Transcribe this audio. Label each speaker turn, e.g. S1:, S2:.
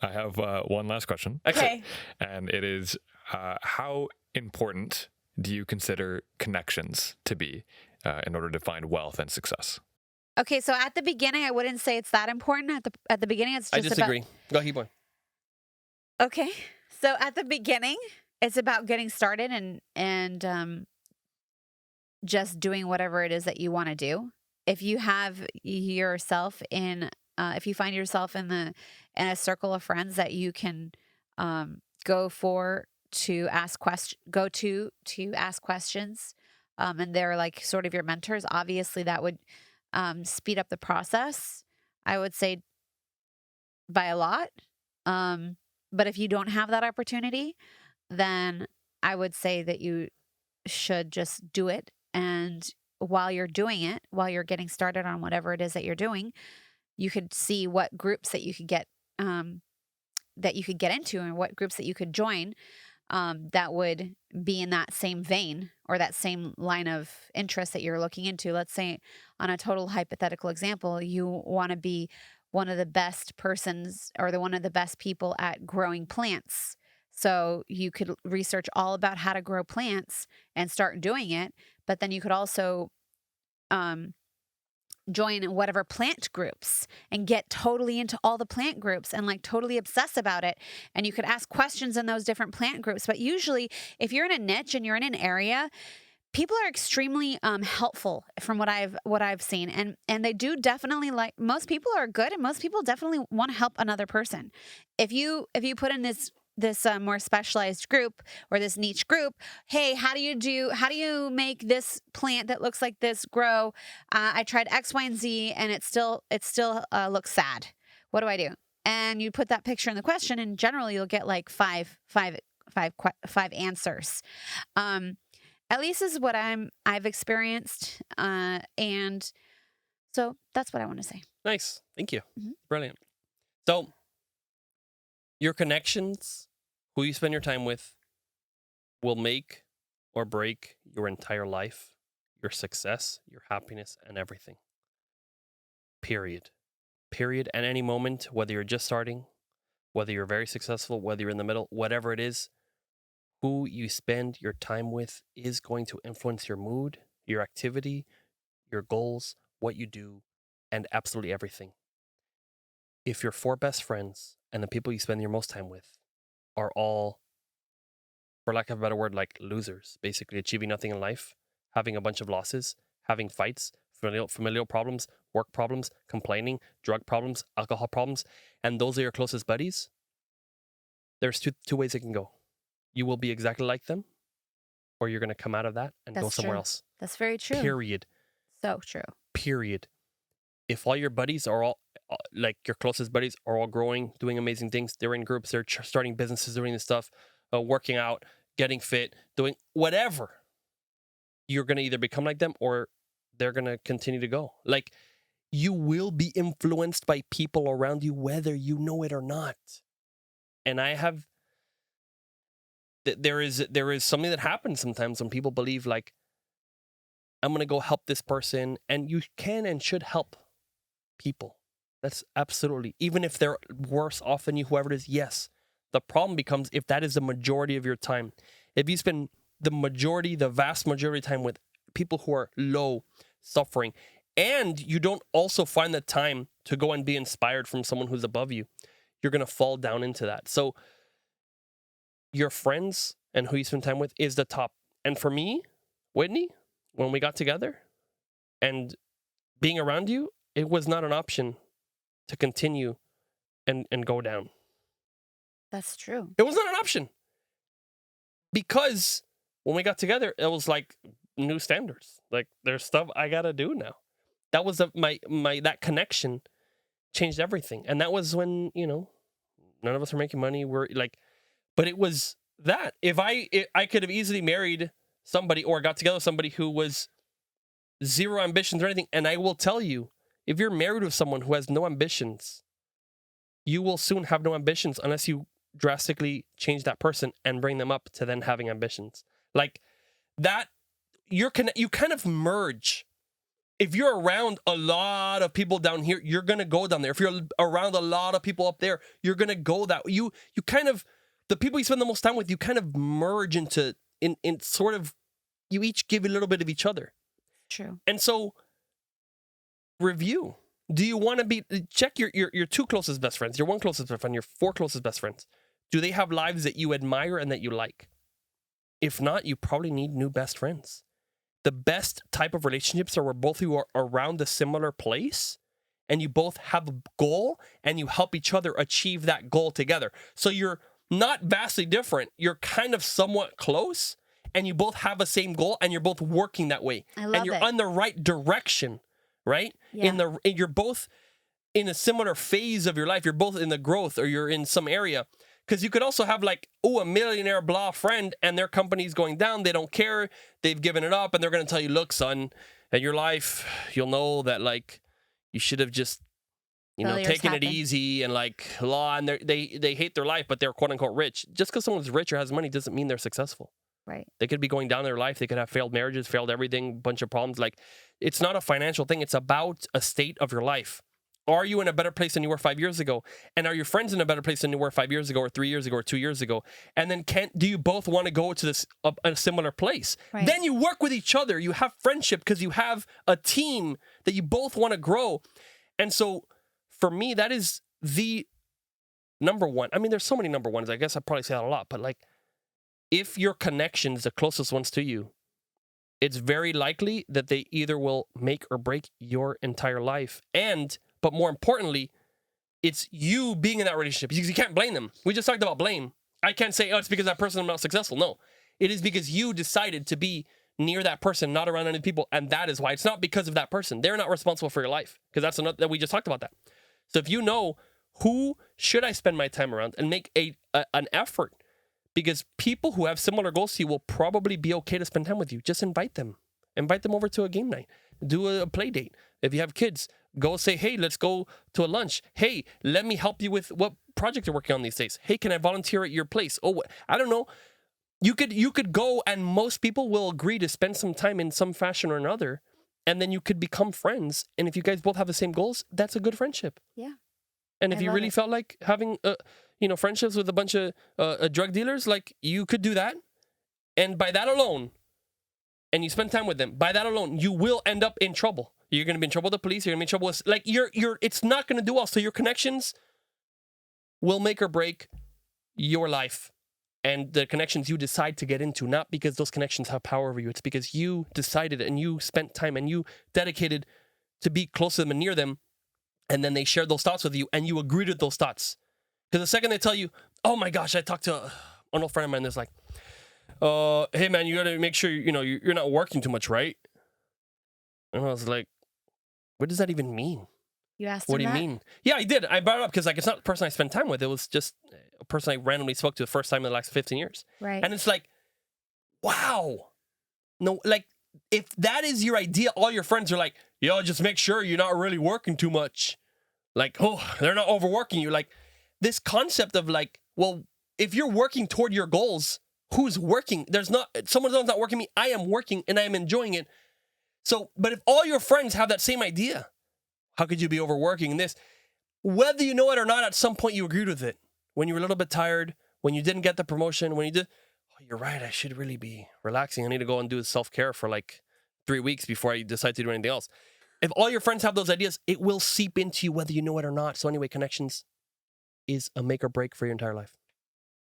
S1: I have one last question.
S2: Okay.
S1: And it is, how important do you consider connections to be in order to find wealth and success?
S2: Okay, so at the beginning, I wouldn't say it's that important. At the beginning, it's
S3: I
S2: just
S3: disagree. Go, keep going.
S2: Okay, so at the beginning, it's about getting started and just doing whatever it is that you want to do. If you have yourself in, if you find yourself in a circle of friends that you can go for to ask go to ask questions, and they're like sort of your mentors, obviously that would speed up the process. I would say by a lot. But if you don't have that opportunity, then I would say that you should just do it. And while you're doing it, while you're getting started on whatever it is that you're doing, you could see what groups that you could get into and what groups that you could join that would be in that same vein or that same line of interest that you're looking into. Let's say, on a total hypothetical example, you want to be one of the best persons or one of the best people at growing plants. So you could research all about how to grow plants and start doing it. But then you could also join whatever plant groups and get totally into all the plant groups and like totally obsess about it. And you could ask questions in those different plant groups. But usually, if you're in a niche and you're in an area, people are extremely helpful from what I've seen, and they do definitely, like, most people are good and most people definitely want to help another person. If you put in this more specialized group or this niche group, hey, how do you make this plant that looks like this grow? I tried X, Y, and Z, and it still looks sad. What do I do? And you put that picture in the question, and generally you'll get like five answers. At least is what I've experienced, and so that's what I want to say.
S3: Nice. Thank you.
S2: Mhm.
S3: Brilliant. So, your connections, who you spend your time with, will make or break your entire life, your success, your happiness, and everything. Period. Period. At any moment, whether you're just starting, whether you're very successful, whether you're in the middle, whatever it is, who you spend your time with is going to influence your mood, your activity, your goals, what you do, and absolutely everything. If your 4 best friends and the people you spend your most time with are all, for lack of a better word, like losers, basically achieving nothing in life, having a bunch of losses, having fights, familial problems, work problems, complaining, drug problems, alcohol problems, and those are your closest buddies, there's two ways it can go. You will be exactly like them, or you're going to come out of that and go
S2: That's
S3: somewhere
S2: true.
S3: else.
S2: That's very true.
S3: Period.
S2: So true.
S3: Period. If all your buddies are all, like your closest buddies are all growing, doing amazing things, they're in groups, they're starting businesses, doing this stuff, working out, getting fit, doing whatever, you're going to either become like them or they're going to continue to go. Like, you will be influenced by people around you, whether you know it or not. And there is something that happens sometimes when people believe, like, I'm going to go help this person, and you can and should help people. That's absolutely, even if they're worse off than you, whoever it is, yes. The problem becomes if that is the majority of your time. If you spend the vast majority of time with people who are low, suffering, and you don't also find the time to go and be inspired from someone who's above you, you're going to fall down into that. So your friends and who you spend time with is the top. And for me, Whitney, when we got together and being around you, it was not an option to continue and go down.
S2: That's true.
S3: It was not an option. Because when we got together, it was like new standards. Like, there's stuff I got to do now. That was that connection changed everything. And that was when, none of us were making money. We're like, but it was that. If I could have easily married somebody or got together with somebody who was zero ambitions or anything. And I will tell you, if you're married with someone who has no ambitions, you will soon have no ambitions unless you drastically change that person and bring them up to then having ambitions. Like that, you kind of merge if you're around a lot of people down here, you're going to go down there. If you're around a lot of people up there, you're going to go that way. You kind of, the people you spend the most time with, you kind of merge into, in sort of, you each give a little bit of each other.
S2: True.
S3: And so, review. Do you want to be, check your two closest best friends, your one closest best friend, your four closest best friends. Do they have lives that you admire and that you like? If not, you probably need new best friends. The best type of relationships are where both of you are around a similar place and you both have a goal and you help each other achieve that goal together. So you're not vastly different. You're kind of somewhat close and you both have the same goal and you're both working that way.
S2: I love
S3: and you're
S2: it.
S3: on the right direction, right?
S2: Yeah.
S3: You're both in a similar phase of your life. You're both in the growth or you're in some area. Because you could also have like, a millionaire blah friend and their company's going down. They don't care. They've given it up and they're going to tell you, look, son, in your life, you'll know that like you should have just,
S2: Failures
S3: taken
S2: happen.
S3: it easy and like law and they hate their life, but they're quote unquote rich. Just because someone's rich or has money doesn't mean they're successful.
S2: Right.
S3: They could be going down in their life. They could have failed marriages, failed everything, bunch of problems. Like it's not a financial thing. It's about a state of your life. Are you in a better place than you were 5 years ago? And are your friends in a better place than you were 5 years ago or 3 years ago or 2 years ago? And then do you both want to go to this a similar place?
S2: Right.
S3: Then you work with each other. You have friendship because you have a team that you both want to grow. And so for me, that is the number one. I mean, there's so many number ones. I guess I probably say that a lot, but like if your connection is the closest ones to you, it's very likely that they either will make or break your entire life. But more importantly, it's you being in that relationship because you can't blame them. We just talked about blame. I can't say, it's because that person is not successful. No, it is because you decided to be near that person, not around any people. And that is why. It's not because of that person. They're not responsible for your life because that's another that we just talked about that. So if you know who should I spend my time around and make an effort, because people who have similar goals to you will probably be okay to spend time with you. Just invite them. Invite them over to a game night. Do a play date. If you have kids, go say, hey, let's go to a lunch. Hey, let me help you with what project you're working on these days. Hey, can I volunteer at your place? Oh, I don't know. You could go and most people will agree to spend some time in some fashion or another. And then you could become friends. And if you guys both have the same goals, that's a good friendship.
S2: Yeah.
S3: And if
S2: I
S3: you
S2: love
S3: really
S2: it.
S3: felt like having, friendships with a bunch of drug dealers, like you could do that. And by that alone, and you spend time with them, by that alone, you will end up in trouble. You're going to be in trouble with the police. You're going to be in trouble with, like, it's not going to do well. So your connections will make or break your life and the connections you decide to get into, not because those connections have power over you. It's because you decided and you spent time and you dedicated to be close to them and near them. And then they shared those thoughts with you and you agreed with those thoughts. Because the second they tell you, oh my gosh, I talked to an old friend of mine that's like, hey man, you got to make sure, you're not working too much, right? And I was like, what does that even mean?
S2: You asked
S3: What do
S2: him
S3: you
S2: that?
S3: mean? Yeah, I did. I brought it up because it's not the person I spent time with. It was just a person I randomly spoke to the first time in the last 15 years.
S2: Right.
S3: And it's like, wow. No, like, if that is your idea, all your friends are like, yo, just make sure you're not really working too much. Like, oh, they're not overworking you. Like, this concept of like, well, if you're working toward your goals, who's working? Someone else not working me. I am working and I am enjoying it. So, but if all your friends have that same idea, how could you be overworking in this? Whether you know it or not, at some point you agreed with it. When you were a little bit tired, when you didn't get the promotion, when you did, oh, you're right, I should really be relaxing. I need to go and do self-care for like 3 weeks before I decide to do anything else. If all your friends have those ideas, it will seep into you whether you know it or not. So anyway, connections is a make or break for your entire life.